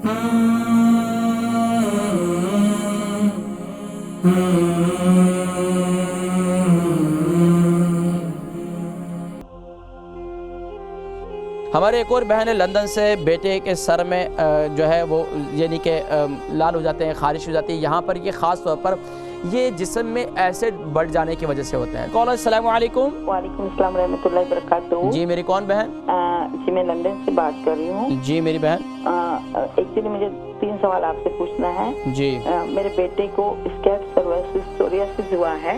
हमारे एक और बहन है लंदन से, बेटे के सर में जो है वो यानी कि लाल हो जाते हैं, खारिश हो जाती है। यहाँ पर ये ख़ास तौर पर ये जिस्म में एसिड बढ़ जाने की वजह से होते हैं। कॉल अस्सलाम वालेकुम। वालेकुम अस्सलाम रहमतुल्लाहि बरकातहू। जी मेरी कौन बहन? जी मैं लंदन से बात कर रही हूँ। जी मेरी बहन। एक्चुअली मुझे 3 सवाल आपसे पूछना है। जी। मेरे बेटे को स्कैब सोरियासिस हुआ है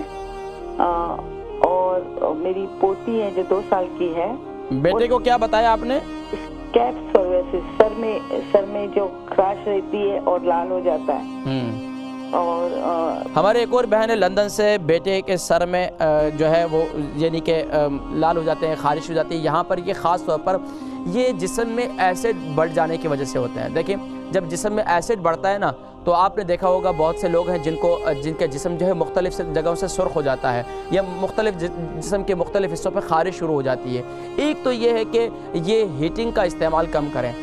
और मेरी पोती है जो 2 साल की है। बेटे को क्या बताया आपने? स्कैब सोरियासिस, सर में जो खराश रहती है और लाल हो जाता है। और हमारे एक और बहन है लंदन से, बेटे के सर में जो है वो यानी कि लाल हो जाते हैं, खारिश हो जाती है। यहाँ पर ये ख़ास तौर पर ये जिस्म में एसिड बढ़ जाने की वजह से होते हैं। देखिए जब जिस्म में एसिड बढ़ता है ना, तो आपने देखा होगा बहुत से लोग हैं जिनके जिस्म जो है मुख्तलिफ जगहों से सुर्ख हो जाता है या मुख्तलिफ जिस्म के मुख्तलिफ हिस्सों पर खारिश शुरू हो जाती है। एक तो ये है कि ये हीटिंग का इस्तेमाल कम करें,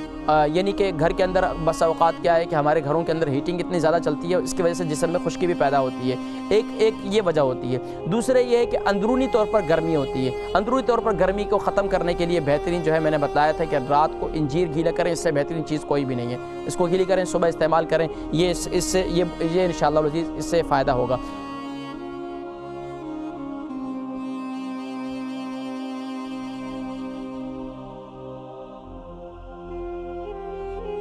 यानी कि घर के अंदर बस अवकात क्या है कि हमारे घरों के अंदर हीटिंग इतनी ज़्यादा चलती है, इसकी वजह से जिस्म में खुश्की भी पैदा होती है। एक ये वजह होती है। दूसरे ये है कि अंदरूनी तौर पर गर्मी होती है। अंदरूनी तौर पर गर्मी को ख़त्म करने के लिए बेहतरीन जो है मैंने बताया था कि रात को इंजीर गीला करें, इससे बेहतरीन चीज़ कोई भी नहीं है। इसको गीली करें, सुबह इस्तेमाल करें, ये इंशाअल्लाह इससे फ़ायदा होगा।